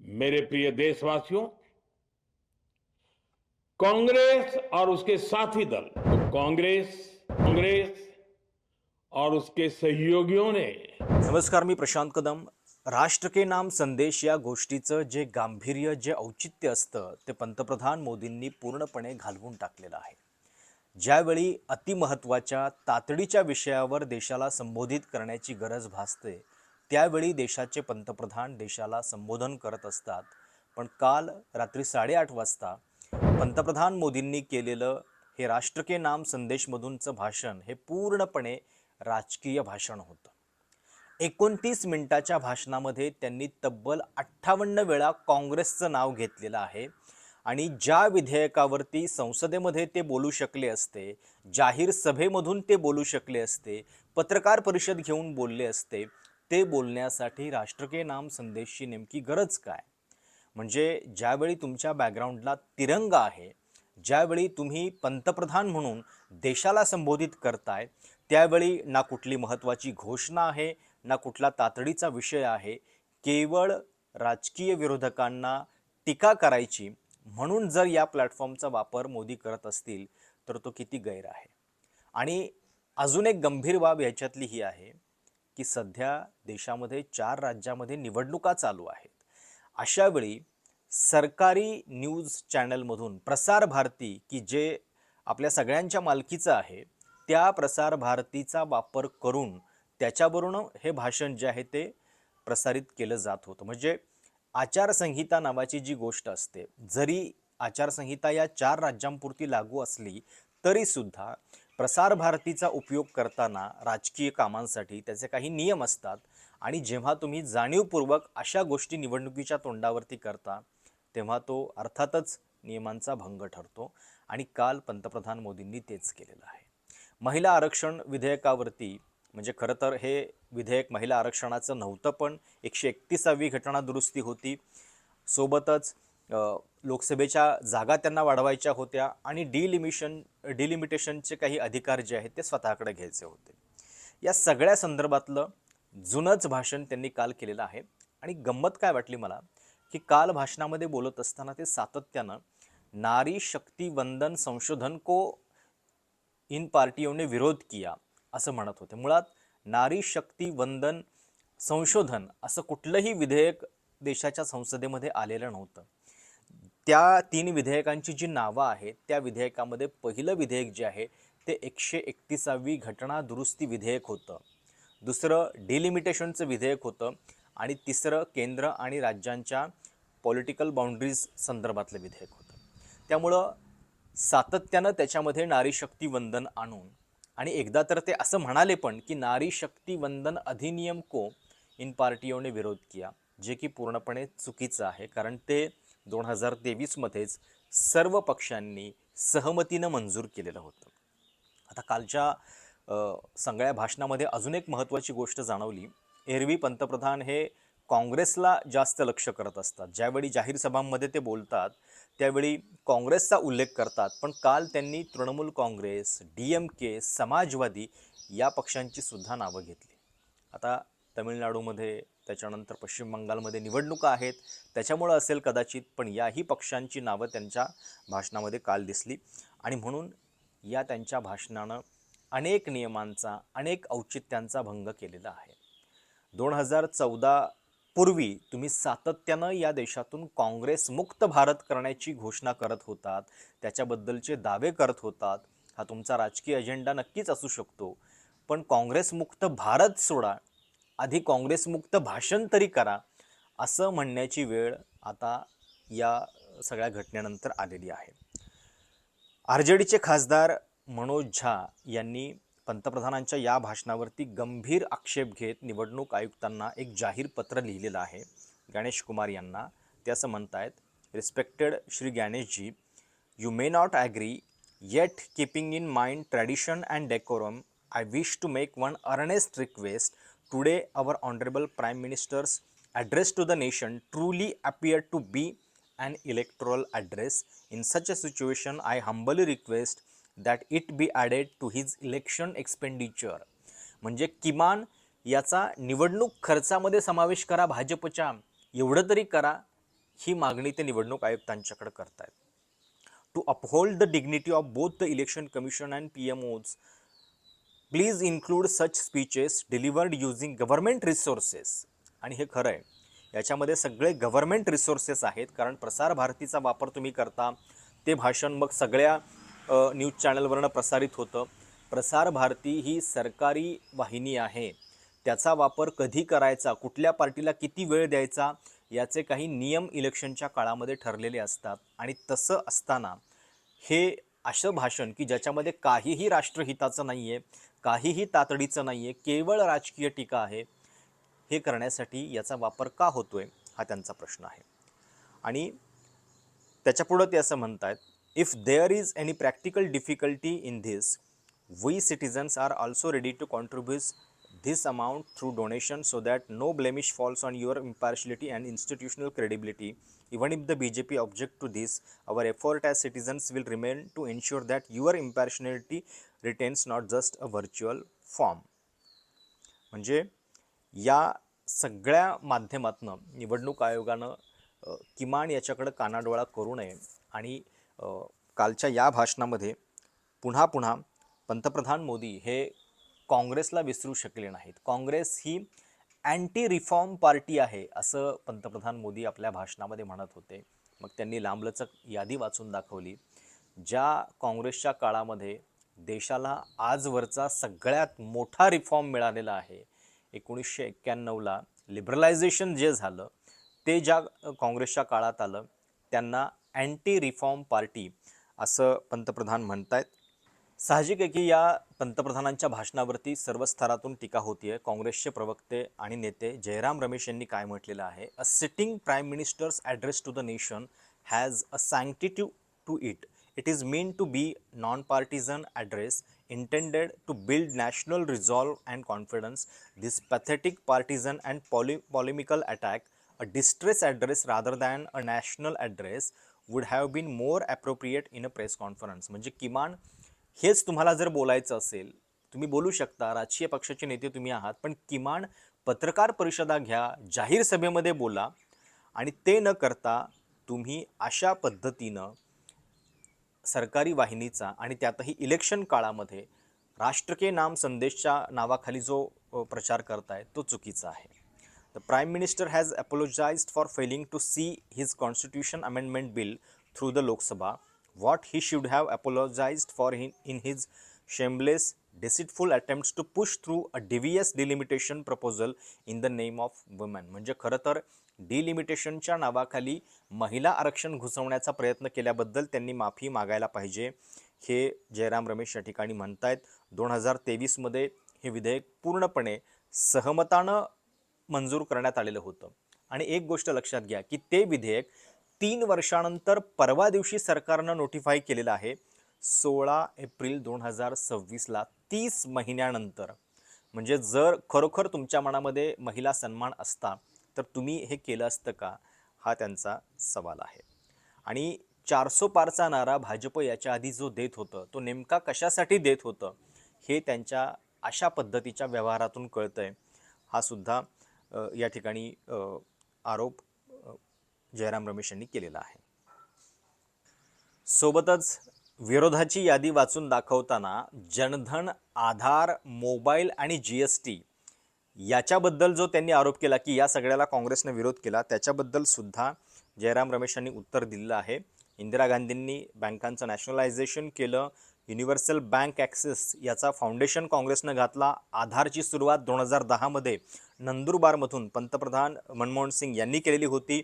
मेरे प्रिय देशवासियों, कांग्रेस और उसके साथी दल कांग्रेस कांग्रेस और उसके सहयोगियों ने नमस्कार, मी प्रशांत कदम. राष्ट्र के नाम संदेश या गोष्टीचं जे गांभीर्य, जे औचित्य असतं ते पंतप्रधान मोदींनी पूर्णपणे घालवून टाकलेलं आहे. ज्यावेळी अतिमहत्त्वाच्या तातडीच्या विषयावर देशाला संबोधित करण्याची गरज भासते, त्यावेळी देशाचे पंतप्रधान देशाला संबोधन करत असतात. पण काल रात्री 8:30 वाजता पंतप्रधान मोदींनी केलेलं हे राष्ट्र के नाम संदेशमधूनचं भाषण हे पूर्णपणे राजकीय भाषण होतं. 29 मिनिटाच्या भाषणामध्ये त्यांनी तब्बल 58 वेळा काँग्रेसचं नाव घेतलेलं आहे आणि ज्या विधेयकावरती संसदेमध्ये ते बोलू शकले असते, जाहीर सभेमधून ते बोलू शकले असते, पत्रकार परिषद घेऊन बोलले असते, ते बोलण्यासाठी राष्ट्र के नाम संदेशची नेमकी गरज काय? म्हणजे ज्यावेळी तुमच्या बॅकग्राऊंडला तिरंगा आहे, ज्यावेळी तुम्ही पंतप्रधान म्हणून देशाला संबोधित करताय, त्यावेळी ना कुठली महत्त्वाची घोषणा आहे, ना कुठला तातडीचा विषय आहे. केवळ राजकीय विरोधकांना टीका करायची म्हणून जर या प्लॅटफॉर्मचा वापर मोदी करत असतील तर तो किती गैर आहे. आणि अजून एक गंभीर बाब याच्यातली ही आहे की सध्या देशामध्ये 4 राज्यामध्ये निवडणुका चालू आहेत. अशा वेळी सरकारी न्यूज चॅनलमधून प्रसार भारती, की जे आपल्या सगळ्यांच्या मालकीचं आहे, त्या प्रसार भारतीचा वापर करून त्याच्यावरून हे भाषण जे आहे ते प्रसारित केलं जात होतं. म्हणजे आचारसंहिता नावाची जी गोष्ट असते, जरी आचारसंहिता या 4 राज्यांपुरती लागू असली तरीसुद्धा प्रसार भारतीचा उपयोग करताना राजकीय कामांसाठी त्याचे काही नियम असतात आणि जेव्हा तुम्ही जाणीवपूर्वक अशा गोष्टी निवडणुकीच्या तोंडावरती करता तेव्हा तो अर्थातच नियमांचा भंग ठरतो आणि काल पंतप्रधान मोदींनी तेच केलेलं आहे. महिला आरक्षण विधेयकावरती, म्हणजे खरं तर हे विधेयक महिला आरक्षणाचं नव्हतं, पण 131वी घटना दुरुस्ती होती. सोबतच लोकसभेच्या जागा त्यांना वाढवायच्या होत्या आणि डिलिमिटेशनचे काही अधिकार जे आहेत ते स्वतःकडे घ्यायचे होते. या सगळ्या संदर्भातलं जुनंच भाषण त्यांनी काल केलेलं आहे. आणि गंमत काय वाटली मला की काल भाषणामध्ये बोलत असताना ते सातत्यानं नारी शक्ती वंदन संशोधन को इन पार्टियों ने विरोध किया असं म्हणत होते. मुळात नारी शक्ती वंदन संशोधन असं कुठलंही विधेयक देशाच्या संसदेमध्ये आलेलं नव्हतं. त्या 3 विधेयकांची जी नावं आहेत त्या विधेयकामध्ये पहिलं विधेयक जे आहे ते 131वी घटना दुरुस्ती विधेयक होतं, दुसरं डिलिमिटेशनचं विधेयक होतं आणि तिसरं केंद्र आणि राज्यांच्या पॉलिटिकल बाउंड्रीज संदर्भातलं विधेयक होतं. त्यामुळं सातत्यानं त्याच्यामध्ये नारी शक्ती वंदन आणून आणि एकदा तर ते असं म्हणाले पण की नारी शक्ती वंदन अधिनियम को इन पार्टियों ने विरोध किया, जे की पूर्णपणे चुकीचं आहे. कारण ते 2023मध्येच सर्व पक्षांनी सहमतीनं मंजूर केलेलं होतं. आता कालच्या सगळ्या भाषणामध्ये अजून एक महत्त्वाची गोष्ट जाणवली. एरवी पंतप्रधान हे काँग्रेसला जास्त लक्ष करत असतात. ज्यावेळी जाहीर सभांमध्ये ते बोलतात त्यावेळी काँग्रेसचा उल्लेख करतात, पण काल त्यांनी तृणमूल काँग्रेस, DMK, समाजवादी या पक्षांची सुद्धा नावं घेतली. आता तमिळनाडूमध्ये, त्याच्यानंतर पश्चिम बंगालमध्ये निवडणुका आहेत, त्याच्यामुळं असेल कदाचित, पण याही पक्षांची नावं त्यांच्या भाषणामध्ये काल दिसली. आणि म्हणून या त्यांच्या भाषणानं अनेक नियमांचा, अनेक औचित्यांचा भंग केलेला आहे. 2014 पूर्वी तुम्ही सातत्यानं या देशातून काँग्रेस मुक्त भारत करण्याची घोषणा करत होतात, त्याच्याबद्दलचे दावे करत होतात. हा तुमचा राजकीय अजेंडा नक्कीच असू शकतो, पण काँग्रेस मुक्त भारत सोडा, आधी काँग्रेस मुक्त भाषण तरी करा, असं म्हणण्याची वेळ आता या सगळ्या घटनेनंतर आलेली आहे. RJDचे खासदार मनोज झा यांनी पंतप्रधानांच्या या भाषणावरती गंभीर आक्षेप घेत निवडणूक आयुक्तांना एक जाहीर पत्र लिहिलेलं आहे. गणेश कुमार यांना ते असं म्हणतायत, respected Shri Ganeshji, you may not agree, yet keeping in mind tradition and decorum, I wish to make one earnest request. Today our honourable prime minister's address to the nation truly appeared to be an electoral address. In such a situation, I humbly request that it be added to his election expenditure. म्हणजे किमान याचा निवडणूक खर्चामध्ये समावेश करा भाजपच्या, एवढं तरी करा. ही मागणी ते निवडणूक आयुक्तांच्याकडे करतायत. To uphold the dignity of both the election commission and PMOs, please include such speeches delivered using government resources. आणि हे खरं आहे, याच्यामध्ये सगळे गव्हर्नमेंट रिसोर्सेस आहेत, कारण प्रसार भारतीचा वापर तुम्ही करता, ते भाषण मग सगळ्या न्यूज चॅनलवरनं प्रसारित होतं. प्रसार भारती ही सरकारी वाहिनी आहे, त्याचा वापर कधी करायचा, कुठल्या पार्टीला किती वेळ द्यायचा, याचे काही नियम इलेक्शनच्या काळामध्ये ठरलेले असतात. आणि तसं असताना हे असं भाषण की ज्याच्यामध्ये काहीही राष्ट्रहिताचं नाही आहे, काहीही तातडीचं नाही आहे, केवळ राजकीय टीका आहे, हे करण्यासाठी याचा वापर का होतोय हा त्यांचा प्रश्न आहे. आणि त्याच्यापुढं ते असं म्हणतात, if there is any practical difficulty in this, we citizens are also ready to contribute this amount through donation so that no blemish falls on your impartiality and institutional credibility. Even if the BJP object to this, our effort as citizens will remain to ensure that your impartiality retains not just a virtual form. म्हणजे या सगळ्या माध्यमातनं निवडणूक आयोगानं किमान याच्याकडे कानाडोळा करू नये. आणि कालच्या या भाषणामध्ये पुन्हा पुन्हा पंतप्रधान मोदी हे काँग्रेसला विसरू शकले नाहीत. काँग्रेस ही अँटी रिफॉर्म पार्टी आहे असं पंतप्रधान मोदी आपल्या भाषणामध्ये म्हणत होते. मग त्यांनी लांबलचक यादी वाचून दाखवली, ज्या काँग्रेसच्या काळामध्ये देशाला आजवरचा सगळ्यात मोठा रिफॉर्म मिळालेला आहे. 1991ला लिबरलायझेशन जे झालं ते ज्या काँग्रेसच्या काळात आलं, त्यांना अँटी रिफॉर्म पार्टी असं पंतप्रधान म्हणतायत. साहजिक आहे की या पंतप्रधानांच्या भाषणावरती सर्व स्तरातून टीका होतीये. काँग्रेसचे प्रवक्ते आणि नेते जयराम रमेश यांनी काय म्हटलेलं आहे, a sitting prime minister's address to the nation has a sanctity to it. It is meant to be non partisan address intended to build national resolve and confidence. This pathetic partisan and polemical attack, a distress address rather than a national address, would have been more appropriate in a press conference. म्हणजे किमान हेच तुम्हाला जर बोलायचं असेल, तुम्ही बोलू शकता, राजकीय पक्षाचे नेते तुम्ही आहात, पण किमान पत्रकार परिषदा घ्या, जाहीर सभेमध्ये बोला. आणि ते न करता तुम्ही अशा पद्धतीनं सरकारी वाहिनीचा आणि त्यातही इलेक्शन काळामध्ये राष्ट्र के नाम संदेशच्या नावाखाली जो प्रचार करताय तो चुकीचा आहे. The prime minister has apologised for failing to see his constitution amendment bill through the Lok Sabha. What he should have apologised for in his shameless deceitful attempts to push through a devious delimitation proposal in the name of women. म्हणजे खरं तर डिलिमिटेशनच्या नावाखाली महिला आरक्षण घुसवण्याचा प्रयत्न केल्याबद्दल त्यांनी माफी मागायला पाहिजे, हे जयराम रमेश या ठिकाणी म्हणतायत. 2023मध्ये हे विधेयक पूर्णपणे सहमतानं मंजूर करण्यात आलेलं होतं. आणि एक गोष्ट लक्षात घ्या की ते विधेयक 3 वर्षानंतर परवा दिवशी सरकारनं नोटिफाय केलेलं आहे, 16 एप्रिल 2026ला, 30 महिन्यानंतर. म्हणजे जर खरोखर तुमच्या मनामध्ये महिला सन्मान असता तर तुम्ही हे केलं असतं का, हा त्यांचा सवाल आहे. आणि 400 पारचा नारा भाजप याच्या आधी जो देत होतं तो नेमका कशासाठी देत होतं हे त्यांच्या अशा पद्धतीच्या व्यवहारातून कळतंय. हा सुद्धा या ठिकाणी आरोप जयराम रमेश यांनी केलेला आहे. सोबतच विरोधाची यादी वाचून दाखवताना जनधन, आधार, मोबाईल आणि GST याच्याबद्दल जो त्यांनी आरोप केला की या सगळ्याला काँग्रेसने विरोध केला, त्याच्याबद्दल सुद्धा जयराम रमेश यांनी उत्तर दिलेलं आहे. इंदिरा गांधींनी बँकांचं नॅशनलायझेशन केलं, युनिव्हर्सल बँक ॲक्सेस याचा फाउंडेशन काँग्रेसनं घातला, आधारची सुरुवात 2010मध्ये नंदुरबारमधून पंतप्रधान मनमोहन सिंग यांनी केलेली होती.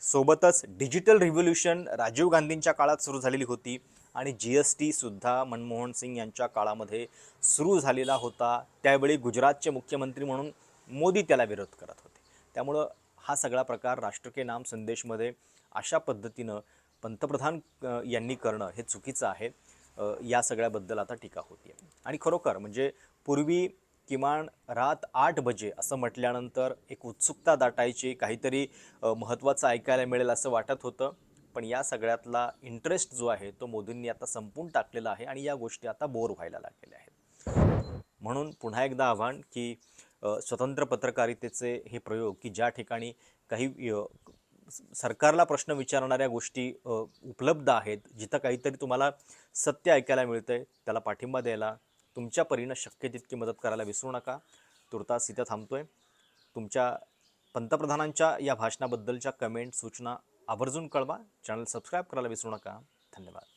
सोबतच डिजिटल रिव्होल्यूशन राजीव गांधींच्या काळात सुरू झालेली होती आणि GST सुद्धा मनमोहन सिंग यांच्या काळामध्ये सुरू झालेला होता. त्यावेळी गुजरातचे मुख्यमंत्री म्हणून मोदी त्याला विरोध करत होते. त्यामुळं हा सगळा प्रकार राष्ट्र के नाम संदेशमध्ये अशा पद्धतीनं पंतप्रधान यांनी करणं हे चुकीचं आहे. या सगळ्याबद्दल आता टीका होती. आणि खरोखर म्हणजे पूर्वी किमान रात 8 बजे असं म्हटल्यानंतर एक उत्सुकता दाटायची, काहीतरी महत्त्वाचं ऐकायला मिळेल असं वाटत होतं. पण या सगळ्यातला इंटरेस्ट जो आहे तो मोदींनी आता संपून टाकलेला आहे आणि या गोष्टी आता बोर व्हायला लागलेल्या आहेत. म्हणून पुन्हा एकदा आव्हान की स्वतंत्र पत्रकारितेचे हे प्रयोग की ज्या ठिकाणी काही सरकारला प्रश्न विचारणाऱ्या गोष्टी उपलब्ध आहेत. जिथं काहीतरी तुम्हाला सत्य ऐकायला मिळतंय त्याला पाठिंबा द्यायला, तुमच्या परीनं शक्य तितकी मदत करायला विसरू नका. तुर्तास इथं थांबतोय. तुमच्या पंतप्रधानांच्या या भाषणाबद्दलच्या कमेंट सूचना आवर्जून कळवा. चॅनल सबस्क्राईब करायला विसरू नका. धन्यवाद.